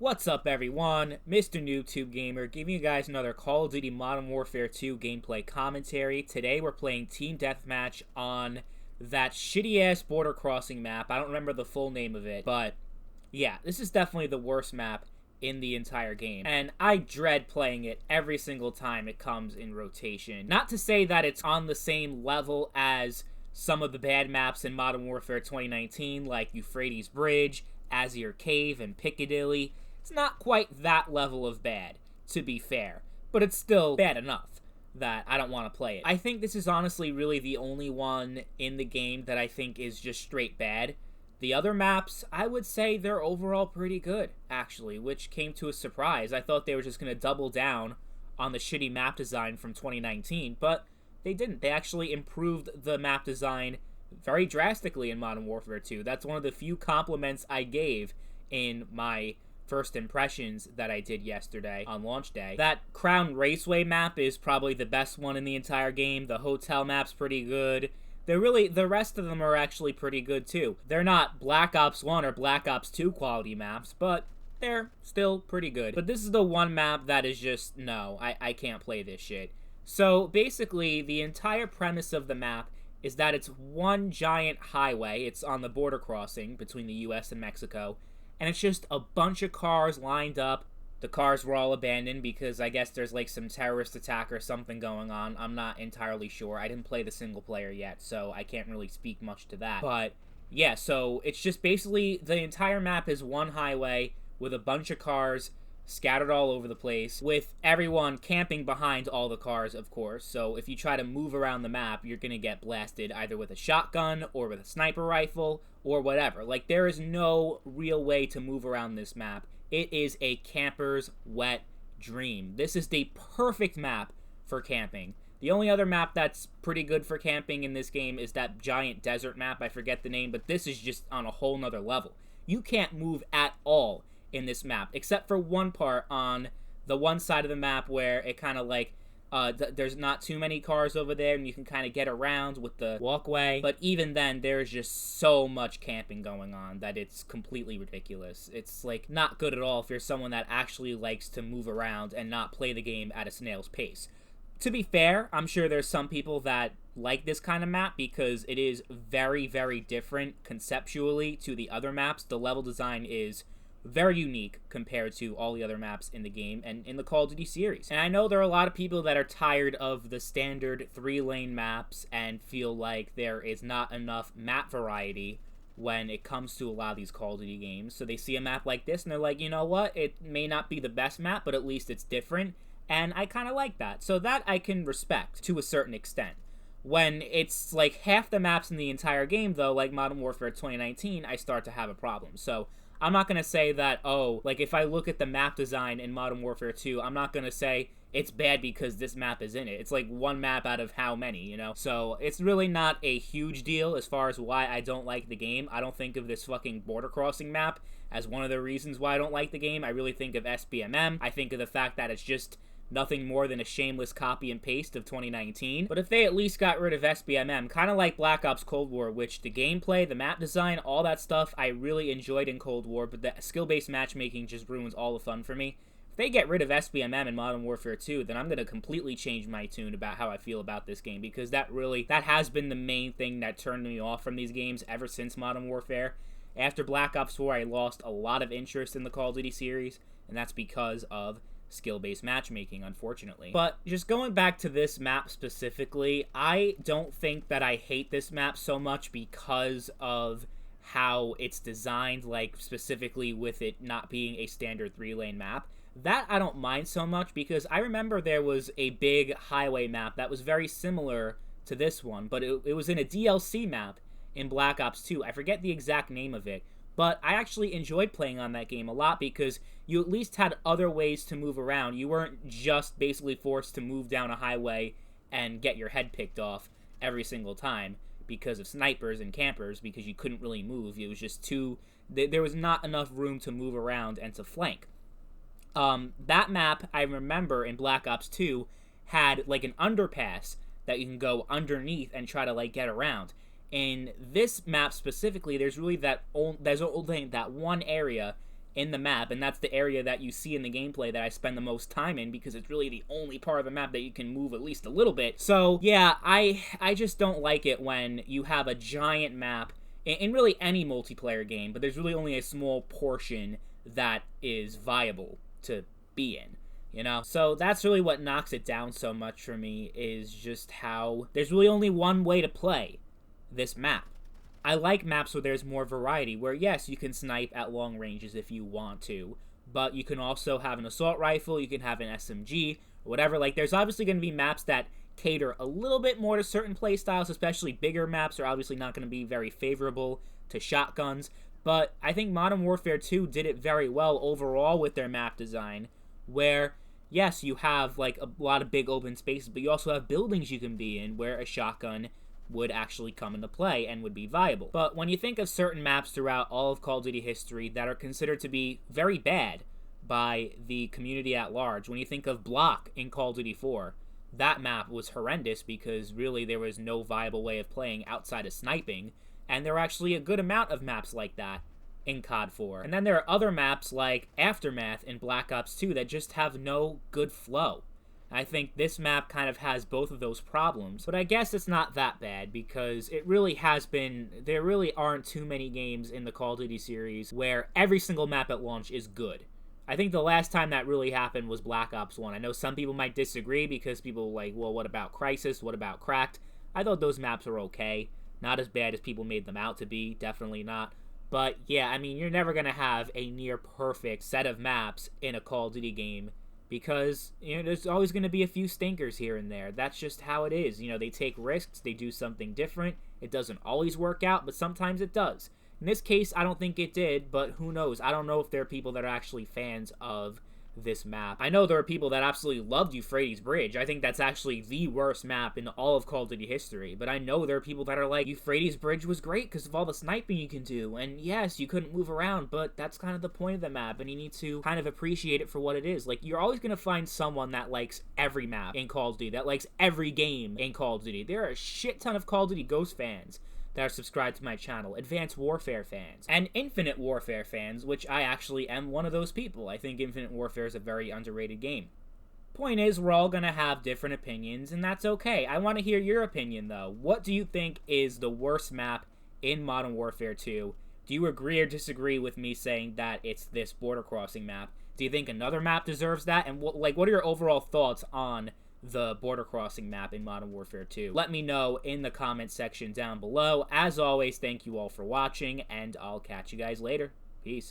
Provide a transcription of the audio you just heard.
What's up, everyone? Mr. NoobTube Gamer giving you guys another Call of Duty Modern Warfare 2 gameplay commentary. Today we're playing Team Deathmatch on that shitty-ass border crossing map. I don't remember the full name of it, but yeah, this is definitely the worst map in the entire game. And I dread playing it every single time it comes in rotation. Not to say that it's on the same level as some of the bad maps in Modern Warfare 2019, like Euphrates Bridge, Azir Cave, and Piccadilly. It's not quite that level of bad, to be fair, but it's still bad enough that I don't want to play it. I think this is honestly really the only one in the game that I think is just straight bad. The other maps, I would say they're overall pretty good, actually, which came to a surprise. I thought they were just going to double down on the shitty map design from 2019, but they didn't. They actually improved the map design very drastically in Modern Warfare 2. That's one of the few compliments I gave in my first impressions that I did yesterday on launch day. That Crown Raceway map is probably the best one in the entire game. The hotel map's pretty good. The rest of them are actually pretty good too. They're not Black Ops 1 or Black Ops 2 quality maps, but they're still pretty good. But this is the one map that is just, no, I can't play this shit. So basically, the entire premise of the map is that it's one giant highway. It's on the border crossing between the US and Mexico. And it's just a bunch of cars lined up. The cars were all abandoned because I guess there's like some terrorist attack or something going on. I'm not entirely sure. I didn't play the single player yet, so I can't really speak much to that. But yeah, so it's just basically the entire map is one highway with a bunch of cars scattered all over the place, with everyone camping behind all the cars, of course. So if you try to move around the map, you're gonna get blasted either with a shotgun or with a sniper rifle or whatever. Like, there is no real way to move around this map. It is a camper's wet dream. This is the perfect map for camping. The only other map that's pretty good for camping in this game is that giant desert map. I forget the name, but this is just on a whole nother level. You can't move at all in this map, except for one part on the one side of the map where it kind of like, there's not too many cars over there and you can kind of get around with the walkway. But even then, there's just so much camping going on that it's completely ridiculous. It's like not good at all if you're someone that actually likes to move around and not play the game at a snail's pace. To be fair, I'm sure there's some people that like this kind of map because it is very, very different conceptually to the other maps. The level design is very unique compared to all the other maps in the game and in the Call of Duty series. And I know there are a lot of people that are tired of the standard 3-lane maps and feel like there is not enough map variety when it comes to a lot of these Call of Duty games. So they see a map like this and they're like, you know what, it may not be the best map, but at least it's different. And I kind of like that. So that I can respect to a certain extent. When it's like half the maps in the entire game, though, like Modern Warfare 2019, I start to have a problem. So I'm not going to say that, oh, like if I look at the map design in Modern Warfare 2, I'm not going to say it's bad because this map is in it. It's like one map out of how many, you know? So it's really not a huge deal as far as why I don't like the game. I don't think of this fucking border crossing map as one of the reasons why I don't like the game. I really think of SBMM. I think of the fact that it's just nothing more than a shameless copy and paste of 2019. But if they at least got rid of SBMM, kind of like Black Ops Cold War, which the gameplay, the map design, all that stuff I really enjoyed in Cold War, but the skill-based matchmaking just ruins all the fun for me. If they get rid of SBMM in Modern Warfare 2, then I'm going to completely change my tune about how I feel about this game, because that has been the main thing that turned me off from these games ever since Modern Warfare. After Black Ops 4, I lost a lot of interest in the Call of Duty series, and that's because of skill-based matchmaking, unfortunately. But just going back to this map specifically, I don't think that I hate this map so much because of how it's designed, like specifically with it not being a standard 3-lane map. That I don't mind so much because I remember there was a big highway map that was very similar to this one, but it was in a DLC map in Black Ops 2. I forget the exact name of it. But I actually enjoyed playing on that game a lot because you at least had other ways to move around. You weren't just basically forced to move down a highway and get your head picked off every single time because of snipers and campers, because you couldn't really move. It was just there was not enough room to move around and to flank. That map, I remember in Black Ops 2, had like an underpass that you can go underneath and try to like get around. In this map specifically, there's really only that one area in the map, and that's the area that you see in the gameplay that I spend the most time in, because it's really the only part of the map that you can move at least a little bit. So yeah, I just don't like it when you have a giant map in really any multiplayer game, but there's really only a small portion that is viable to be in, you know? So that's really what knocks it down so much for me, is just how there's really only one way to play this map. I like maps where there's more variety, where yes, you can snipe at long ranges if you want to, but you can also have an assault rifle, you can have an SMG, or whatever. Like, there's obviously going to be maps that cater a little bit more to certain playstyles, especially bigger maps are obviously not going to be very favorable to shotguns, but I think Modern Warfare 2 did it very well overall with their map design, where yes, you have like a lot of big open spaces, but you also have buildings you can be in where a shotgun would actually come into play and would be viable. But when you think of certain maps throughout all of Call of Duty history that are considered to be very bad by the community at large, when you think of Block in Call of Duty 4, that map was horrendous because really there was no viable way of playing outside of sniping, and there were actually a good amount of maps like that in COD 4. And then there are other maps like Aftermath in Black Ops 2 that just have no good flow. I think this map kind of has both of those problems, but I guess it's not that bad because it really has been, there really aren't too many games in the Call of Duty series where every single map at launch is good. I think the last time that really happened was Black Ops 1. I know some people might disagree because people are like, well, what about Crisis? What about Cracked? I thought those maps were okay. Not as bad as people made them out to be, definitely not. But yeah, I mean, you're never going to have a near perfect set of maps in a Call of Duty game, because, you know, there's always going to be a few stinkers here and there. That's just how it is. You know, they take risks, they do something different. It doesn't always work out, but sometimes it does. In this case, I don't think it did, but who knows? I don't know if there are people that are actually fans of this map. I know there are people that absolutely loved Euphrates Bridge. I think that's actually the worst map in all of Call of Duty history, but I know there are people that are like, Euphrates Bridge was great because of all the sniping you can do, and yes, you couldn't move around, but that's kind of the point of the map, and you need to kind of appreciate it for what it is. Like, you're always going to find someone that likes every map in Call of Duty, that likes every game in Call of Duty. There are a shit ton of Call of Duty Ghost fans that are subscribed to my channel, Advanced Warfare fans, and Infinite Warfare fans, which I actually am one of those people. I think Infinite Warfare is a very underrated game. Point is, we're all gonna have different opinions, and that's okay. I want to hear your opinion, though. What do you think is the worst map in Modern Warfare 2? Do you agree or disagree with me saying that it's this border crossing map? Do you think another map deserves that? And what are your overall thoughts on the border crossing map in Modern Warfare 2? Let me know in the comment section down below. As always, thank you all for watching, and I'll catch you guys later. Peace.